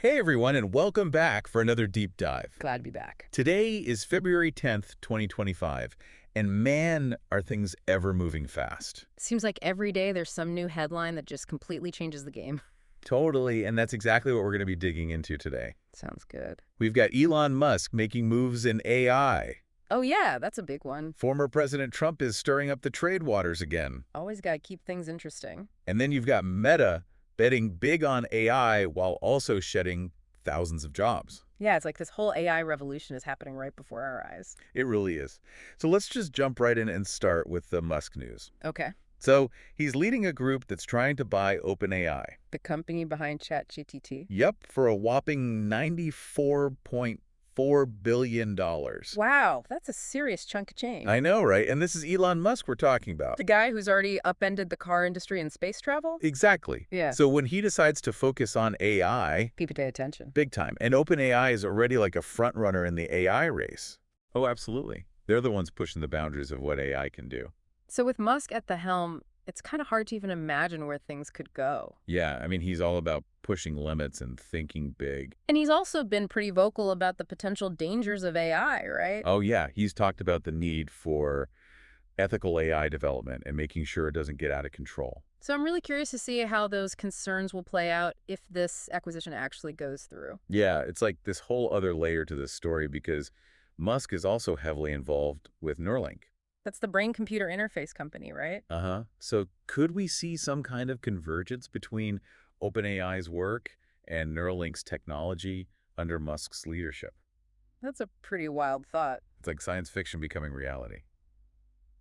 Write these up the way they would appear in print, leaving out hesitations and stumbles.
Hey everyone, and welcome back for another deep dive. Glad to be back. Today is February 10th, 2025, and man, are things ever moving fast. Seems like every day there's some new headline that just completely changes the game. Totally, and that's exactly what we're going to be digging into today. Sounds good. We've got Elon Musk making moves in AI. Oh yeah, that's a big one. Former President Trump is stirring up the trade waters again. Always gotta keep things interesting. And then you've got Meta betting big on AI while also shedding thousands of jobs. Yeah, it's like this whole AI revolution is happening right before our eyes. It really is. So let's just jump right in and start with the Musk news. Okay. So he's leading a group that's trying to buy OpenAI. The company behind ChatGPT. Yep, for a whopping $94.4 billion. Wow, that's a serious chunk of change. I know, right? And this is Elon Musk we're talking about. The guy who's already upended the car industry and space travel? Exactly. Yeah. So when he decides to focus on AI, People pay attention. big time. And OpenAI is already like a front runner in the AI race. Oh, absolutely. They're the ones pushing the boundaries of what AI can do. So with Musk at the helm, it's kind of hard to even imagine where things could go. Yeah, I mean, he's all about pushing limits and thinking big. And he's also been pretty vocal about the potential dangers of AI, right? Oh, yeah, he's talked about the need for ethical AI development and making sure it doesn't get out of control. So I'm really curious to see how those concerns will play out if this acquisition actually goes through. Yeah, it's like this whole other layer to this story because Musk is also heavily involved with Neuralink. That's the brain-computer interface company, right? So could we see some kind of convergence between OpenAI's work and Neuralink's technology under Musk's leadership? That's a pretty wild thought. It's like science fiction becoming reality.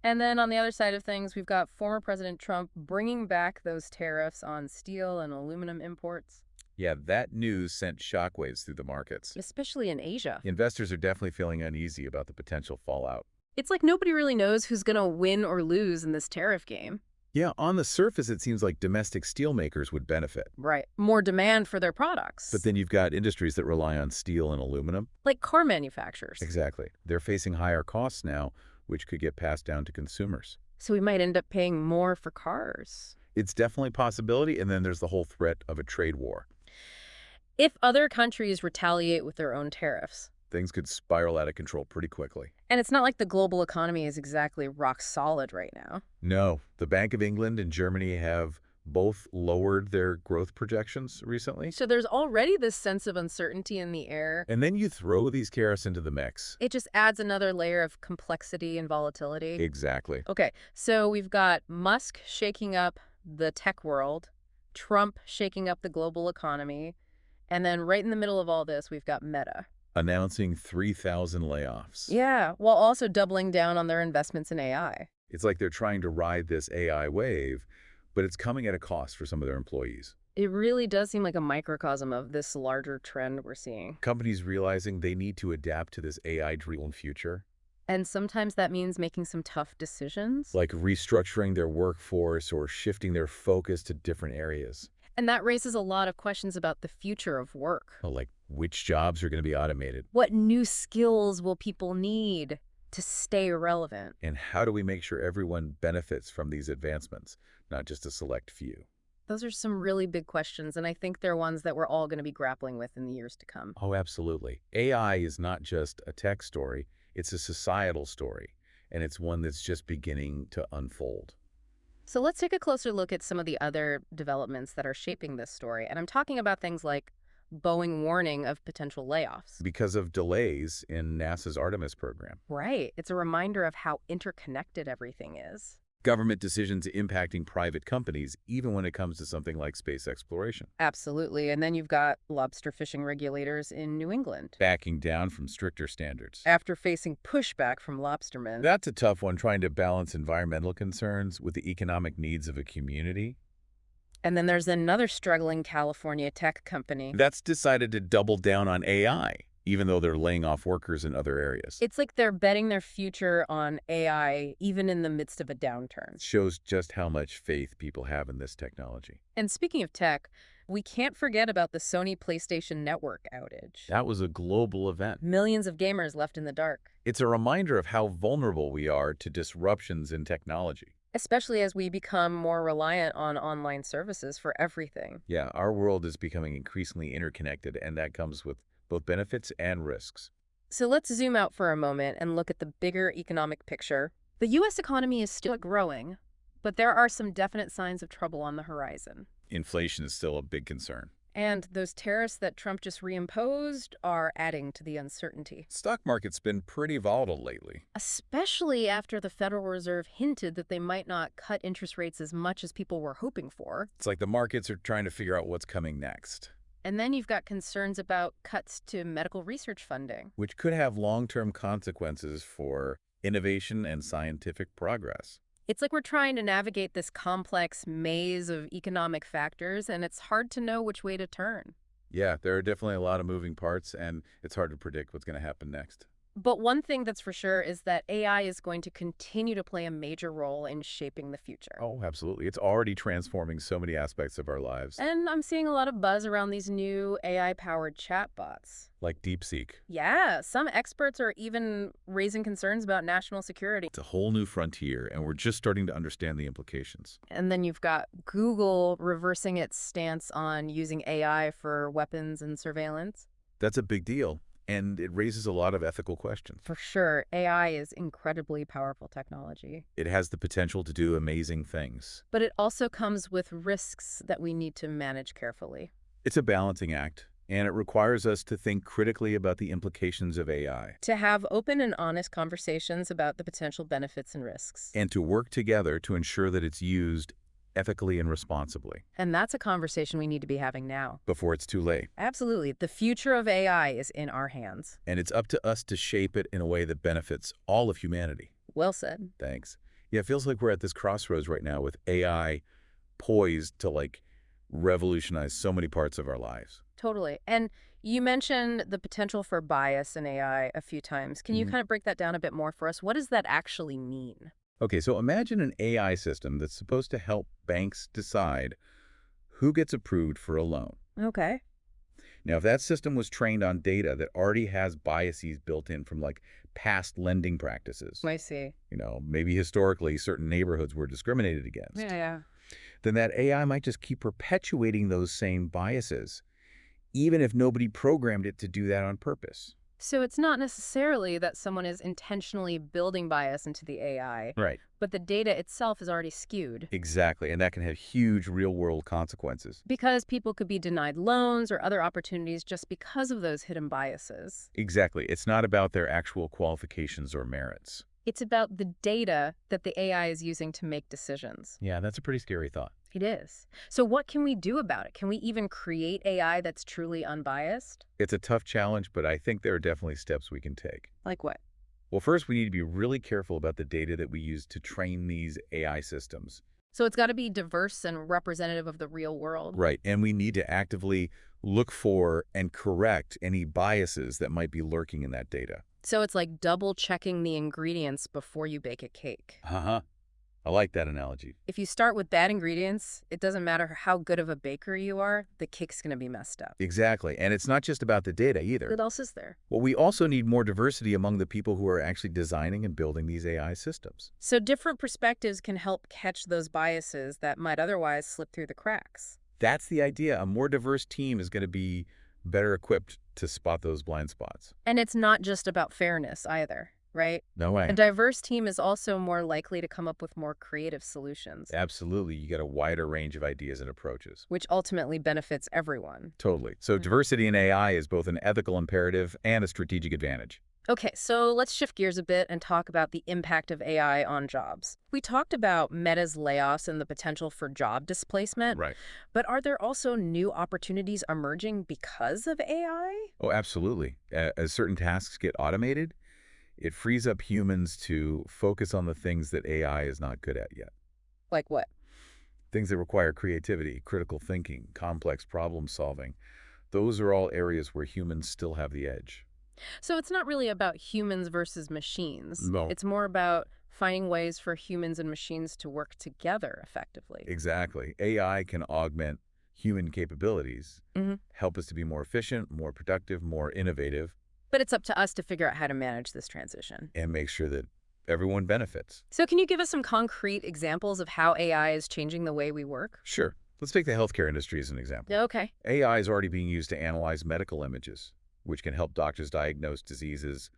And then on the other side of things, we've got former President Trump bringing back those tariffs on steel and aluminum imports, Yeah, that news sent shockwaves through the markets. especially in Asia. Investors are definitely feeling uneasy about the potential fallout. It's like nobody really knows who's going to win or lose in this tariff game. Yeah, on the surface, it seems like domestic steelmakers would benefit. Right. More demand for their products. But then you've got industries that rely on steel and aluminum. like car manufacturers. Exactly. They're facing higher costs now, which could get passed down to consumers. So we might end up paying more for cars. It's definitely a possibility, and then there's the whole threat of a trade war. If other countries retaliate with their own tariffs. Things could spiral out of control pretty quickly. And it's not like the global economy is exactly rock solid right now. No, the Bank of England and Germany have both lowered their growth projections recently. So there's already this sense of uncertainty in the air. And then you throw these tariffs into the mix. It just adds another layer of complexity and volatility. Exactly. Okay, so we've got Musk shaking up the tech world, Trump shaking up the global economy, and then right in the middle of all this, we've got Meta. Announcing 3,000 layoffs. Yeah, while also doubling down on their investments in AI. It's like they're trying to ride this AI wave, but it's coming at a cost for some of their employees. It really does seem like a microcosm of this larger trend we're seeing. Companies realizing they need to adapt to this AI-driven future, And sometimes that means making some tough decisions. like restructuring their workforce or shifting their focus to different areas. And that raises a lot of questions about the future of work. Like which jobs are going to be automated? What new skills will people need to stay relevant? And how do we make sure everyone benefits from these advancements, not just a select few? Those are some really big questions, and I think they're ones that we're all going to be grappling with in the years to come. Oh, absolutely. AI is not just a tech story, it's a societal story, and it's one that's just beginning to unfold. So let's take a closer look at some of the other developments that are shaping this story. And I'm talking about things like Boeing warning of potential layoffs. Because of delays in NASA's Artemis program. Right. It's a reminder of how interconnected everything is. Government decisions impacting private companies, even when it comes to something like space exploration. Absolutely. And then you've got lobster fishing regulators in New England. Backing down from stricter standards. After facing pushback from lobstermen. That's a tough one, trying to balance environmental concerns with the economic needs of a community. And then there's another struggling California tech company. That's decided to double down on AI, even though they're laying off workers in other areas. It's like they're betting their future on AI, even in the midst of a downturn. Shows just how much faith people have in this technology. And speaking of tech, we can't forget about the Sony PlayStation Network outage. That was a global event. Millions of gamers left in the dark. It's a reminder of how vulnerable we are to disruptions in technology. especially as we become more reliant on online services for everything. Yeah, our world is becoming increasingly interconnected, and that comes with both benefits and risks. So let's zoom out for a moment and look at the bigger economic picture. The U.S. economy is still growing, but there are some definite signs of trouble on the horizon. Inflation is still a big concern. And those tariffs that Trump just reimposed are adding to the uncertainty. Stock market's been pretty volatile lately. Especially after the Federal Reserve hinted that they might not cut interest rates as much as people were hoping for. It's like the markets are trying to figure out what's coming next, And then you've got concerns about cuts to medical research funding. which could have long-term consequences for innovation and scientific progress. It's like we're trying to navigate this complex maze of economic factors, and it's hard to know which way to turn. Yeah, there are definitely a lot of moving parts, and it's hard to predict what's going to happen next. But one thing that's for sure is that AI is going to continue to play a major role in shaping the future. Oh, absolutely. It's already transforming so many aspects of our lives, And I'm seeing a lot of buzz around these new AI-powered chatbots. like DeepSeek. Yeah, some experts are even raising concerns about national security. It's a whole new frontier, and we're just starting to understand the implications. And then you've got Google reversing its stance on using AI for weapons and surveillance. That's a big deal, and it raises a lot of ethical questions. For sure, AI is incredibly powerful technology. It has the potential to do amazing things. But it also comes with risks that we need to manage carefully. It's a balancing act, and it requires us to think critically about the implications of AI To have open and honest conversations about the potential benefits and risks. and to work together to ensure that it's used ethically and responsibly And that's a conversation we need to be having now. before it's too late. Absolutely. The future of AI is in our hands. And it's up to us to shape it in a way that benefits all of humanity. Well said. Thanks. Yeah, it feels like we're at this crossroads right now with AI poised to revolutionize so many parts of our lives. Totally. And you mentioned the potential for bias in AI a few times. Can you Mhm. kind of break that down a bit more for us? What does that actually mean? Okay, so imagine an AI system that's supposed to help banks decide who gets approved for a loan. Okay. Now, if that system was trained on data that already has biases built in from past lending practices, I see. maybe historically certain neighborhoods were discriminated against, Yeah. then that AI might just keep perpetuating those same biases, even if nobody programmed it to do that on purpose. So it's not necessarily that someone is intentionally building bias into the AI, Right. but the data itself is already skewed. Exactly, and that can have huge real-world consequences. Because people could be denied loans or other opportunities just because of those hidden biases. Exactly. It's not about their actual qualifications or merits. It's about the data that the AI is using to make decisions. Yeah, that's a pretty scary thought. It is. So what can we do about it? Can we even create AI that's truly unbiased? It's a tough challenge, but I think there are definitely steps we can take. Like what? Well, first, we need to be really careful about the data that we use to train these AI systems. So it's got to be diverse and representative of the real world. Right, and we need to actively look for and correct any biases that might be lurking in that data. So it's like double checking the ingredients before you bake a cake. Uh-huh. I like that analogy. If you start with bad ingredients, it doesn't matter how good of a baker you are, the cake's going to be messed up. Exactly, and it's not just about the data either. What else is there? Well, we also need more diversity among the people who are actually designing and building these AI systems. So different perspectives can help catch those biases that might otherwise slip through the cracks. That's the idea. A more diverse team is going to be better equipped to spot those blind spots. And it's not just about fairness either, right? No way. A diverse team is also more likely to come up with more creative solutions, Absolutely. You get a wider range of ideas and approaches. which ultimately benefits everyone. Totally. So diversity in AI is both an ethical imperative and a strategic advantage. Okay, so let's shift gears a bit and talk about the impact of AI on jobs. We talked about Meta's layoffs and the potential for job displacement, Right. but are there also new opportunities emerging because of AI? Oh, absolutely. As certain tasks get automated, it frees up humans to focus on the things that AI is not good at yet. Like what? Things that require creativity, critical thinking, complex problem solving. Those are all areas where humans still have the edge. So it's not really about humans versus machines. No. It's more about finding ways for humans and machines to work together effectively. Exactly. AI can augment human capabilities, Mhm. help us to be more efficient, more productive, more innovative, But it's up to us to figure out how to manage this transition. and make sure that everyone benefits. So can you give us some concrete examples of how AI is changing the way we work? Sure. Let's take the healthcare industry as an example. Okay. AI is already being used to analyze medical images, which can help doctors diagnose diseases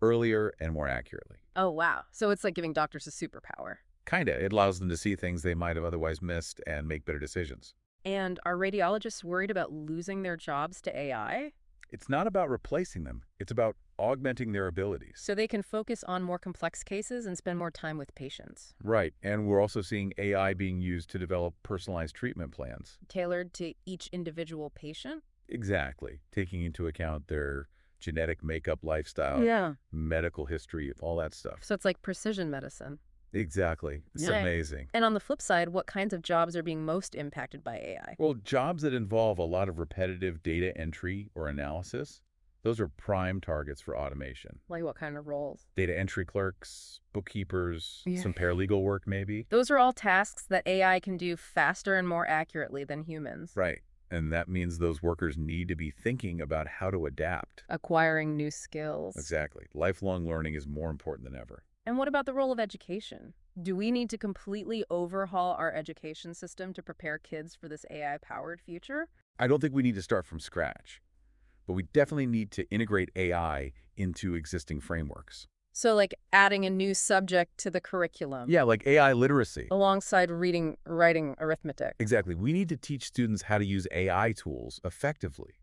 earlier and more accurately. Oh, wow. So it's like giving doctors a superpower. Kinda. It allows them to see things they might have otherwise missed and make better decisions. And are radiologists worried about losing their jobs to AI? It's not about replacing them. It's about augmenting their abilities. So they can focus on more complex cases and spend more time with patients, Right. And we're also seeing AI being used to develop personalized treatment plans. tailored to each individual patient? Exactly. Taking into account their genetic makeup, lifestyle, Yeah. medical history, all that stuff. So it's like precision medicine. Exactly. It's Yeah. amazing. And on the flip side, what kinds of jobs are being most impacted by AI? Well, jobs that involve a lot of repetitive data entry or analysis, those are prime targets for automation. Like what kind of roles? Data entry clerks, bookkeepers, Yeah. some paralegal work maybe. Those are all tasks that AI can do faster and more accurately than humans. Right. And that means those workers need to be thinking about how to adapt. Acquiring new skills. Exactly. Lifelong learning is more important than ever. And what about the role of education? Do we need to completely overhaul our education system to prepare kids for this AI-powered future? I don't think we need to start from scratch, but we definitely need to integrate AI into existing frameworks. So like adding a new subject to the curriculum Yeah, like AI literacy. alongside reading, writing, arithmetic. Exactly. We need to teach students how to use AI tools effectively,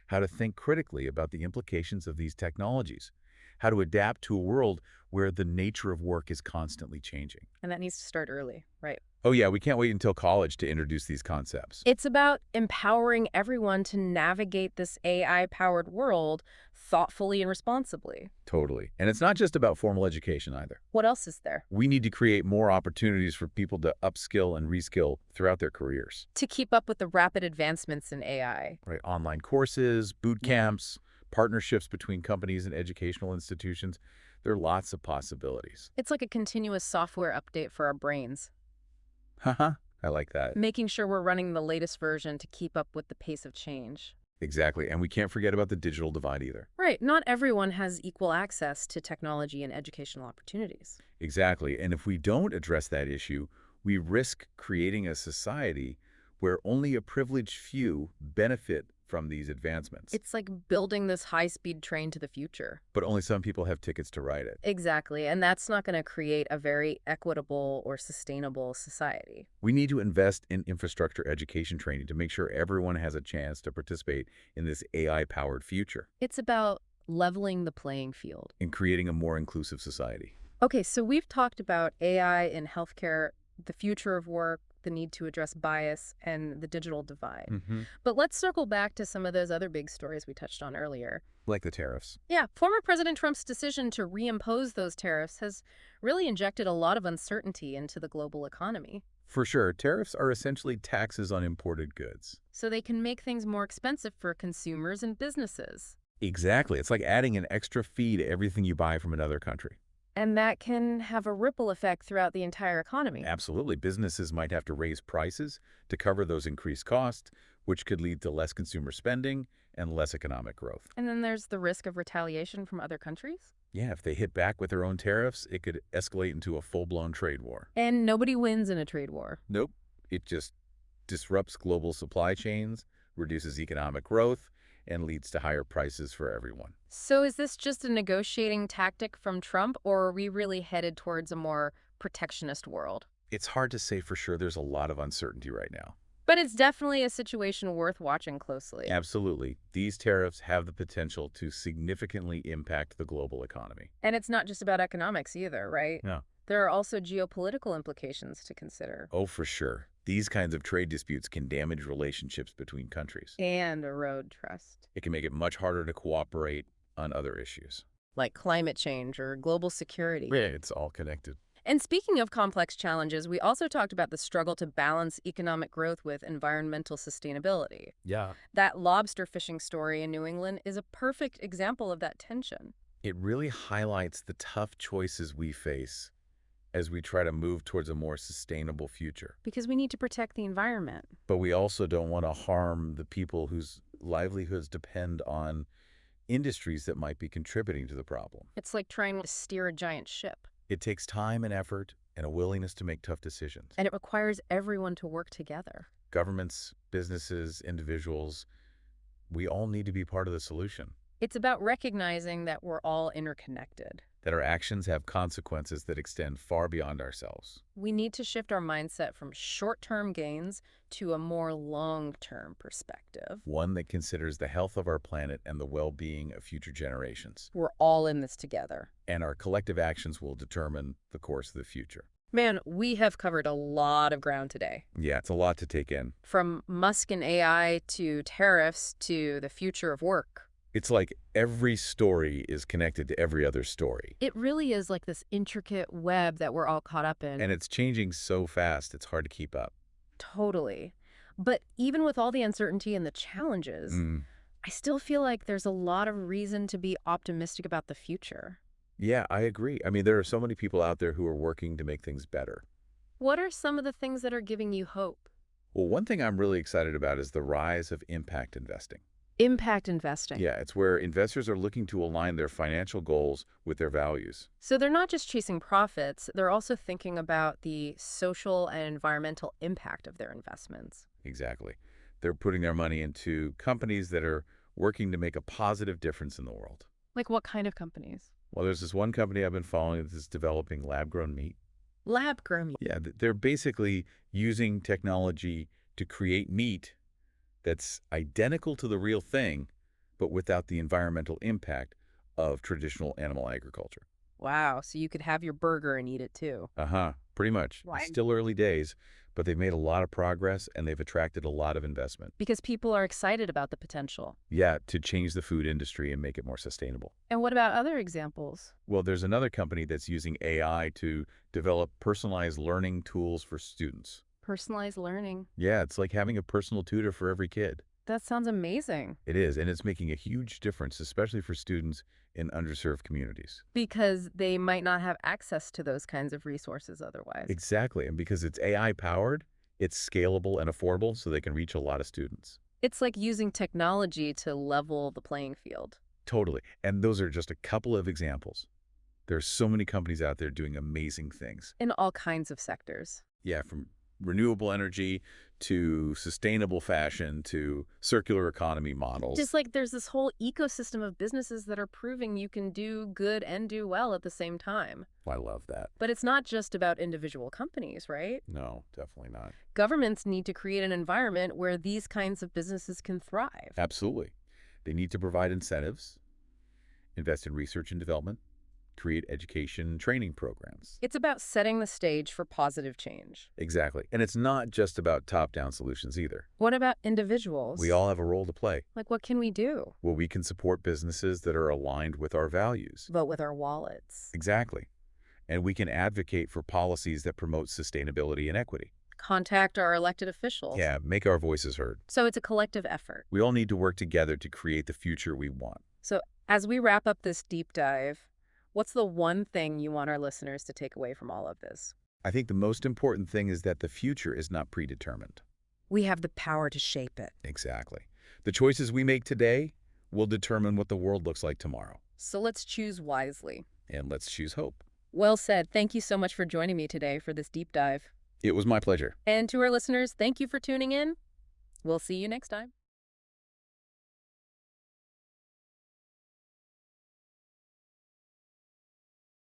how to think critically about the implications of these technologies, how to adapt to a world where the nature of work is constantly changing. And that needs to start early, right? Oh yeah, we can't wait until college to introduce these concepts. It's about empowering everyone to navigate this AI-powered world thoughtfully and responsibly. Totally. And it's not just about formal education either. What else is there? We need to create more opportunities for people to upskill and reskill throughout their careers. To keep up with the rapid advancements in AI. Right? Online courses, boot camps, partnerships between companies and educational institutions. There are lots of possibilities. It's like a continuous software update for our brains, Haha, I like that. making sure we're running the latest version to keep up with the pace of change. Exactly. And we can't forget about the digital divide either. Right, not everyone has equal access to technology and educational opportunities. Exactly. And if we don't address that issue, we risk creating a society where only a privileged few benefit from these advancements. It's like building this high-speed train to the future. But only some people have tickets to ride it. Exactly, and that's not going to create a very equitable or sustainable society. We need to invest in infrastructure education training to make sure everyone has a chance to participate in this AI-powered future It's about leveling the playing field. and creating a more inclusive society. Okay, so we've talked about AI in healthcare, the future of work, the need to address bias, and the digital divide. But let's circle back to some of those other big stories we touched on earlier. Like the tariffs. Yeah, former President Trump's decision to reimpose those tariffs has really injected a lot of uncertainty into the global economy. For sure, tariffs are essentially taxes on imported goods. So they can make things more expensive for consumers and businesses. Exactly. It's like adding an extra fee to everything you buy from another country. And that can have a ripple effect throughout the entire economy. Absolutely. Businesses might have to raise prices to cover those increased costs, which could lead to less consumer spending and less economic growth. And then there's the risk of retaliation from other countries. Yeah, if they hit back with their own tariffs, it could escalate into a full-blown trade war. And nobody wins in a trade war. Nope. It just disrupts global supply chains, reduces economic growth, and leads to higher prices for everyone. So is this just a negotiating tactic from Trump, or are we really headed towards a more protectionist world? It's hard to say for sure. There's a lot of uncertainty right now. But it's definitely a situation worth watching closely. Absolutely. These tariffs have the potential to significantly impact the global economy. And it's not just about economics either, right? No. There are also geopolitical implications to consider. Oh, for sure. These kinds of trade disputes can damage relationships between countries. And erode trust. It can make it much harder to cooperate on other issues. Like climate change or global security. Yeah, it's all connected. And speaking of complex challenges, we also talked about the struggle to balance economic growth with environmental sustainability. Yeah. That lobster fishing story in New England is a perfect example of that tension. It really highlights the tough choices we face as we try to move towards a more sustainable future. Because we need to protect the environment. But we also don't want to harm the people whose livelihoods depend on industries that might be contributing to the problem. It's like trying to steer a giant ship. It takes time and effort and a willingness to make tough decisions. And it requires everyone to work together. Governments, businesses, individuals, we all need to be part of the solution. It's about recognizing that we're all interconnected. That our actions have consequences that extend far beyond ourselves. We need to shift our mindset from short-term gains to a more long-term perspective. One that considers the health of our planet and the well-being of future generations. We're all in this together. And our collective actions will determine the course of the future. Man, we have covered a lot of ground today. Yeah, it's a lot to take in. From Musk and AI to tariffs to the future of work. It's like every story is connected to every other story. It really is like this intricate web that we're all caught up in. And it's changing so fast, it's hard to keep up. Totally. But even with all the uncertainty and the challenges, I still feel like there's a lot of reason to be optimistic about the future. Yeah, I agree. I mean, there are so many people out there who are working to make things better. What are some of the things that are giving you hope? Well, one thing I'm really excited about is the rise of impact investing. Impact investing. Yeah, it's where investors are looking to align their financial goals with their values. So they're not just chasing profits, they're also thinking about the social and environmental impact of their investments. Exactly. They're putting their money into companies that are working to make a positive difference in the world. Like what kind of companies? Well, there's this one company I've been following that's developing lab-grown meat. Lab-grown meat. Yeah, they're basically using technology to create meat that's identical to the real thing, but without the environmental impact of traditional animal agriculture. Wow, so you could have your burger and eat it too. Pretty much. Why? It's still early days, but they've made a lot of progress and they've attracted a lot of investment. Because people are excited about the potential. Yeah, to change the food industry and make it more sustainable. And what about other examples? Well, there's another company that's using AI to develop personalized learning tools for students. Personalized learning. Yeah, it's like having a personal tutor for every kid. That sounds amazing. It is, and it's making a huge difference, especially for students in underserved communities. Because they might not have access to those kinds of resources otherwise. Exactly, and because it's AI-powered, it's scalable and affordable, so they can reach a lot of students. It's like using technology to level the playing field. Totally, and those are just a couple of examples. There's so many companies out there doing amazing things. In all kinds of sectors. Yeah, from renewable energy to sustainable fashion to circular economy models. Just like there's this whole ecosystem of businesses that are proving you can do good and do well at the same time. I love that. But it's not just about individual companies, right? No, definitely not. Governments need to create an environment where these kinds of businesses can thrive. Absolutely. They need to provide incentives, invest in research and development, create education and training programs. It's about setting the stage for positive change. Exactly. And it's not just about top-down solutions either. What about individuals? We all have a role to play. Like, what can we do? Well, we can support businesses that are aligned with our values. Vote with our wallets. Exactly. And we can advocate for policies that promote sustainability and equity. Contact our elected officials. Yeah, make our voices heard. So it's a collective effort. We all need to work together to create the future we want. So as we wrap up this deep dive, what's the one thing you want our listeners to take away from all of this? I think the most important thing is that the future is not predetermined. We have the power to shape it. Exactly. The choices we make today will determine what the world looks like tomorrow. So let's choose wisely. And let's choose hope. Well said. Thank you so much for joining me today for this deep dive. It was my pleasure. And to our listeners, thank you for tuning in. We'll see you next time.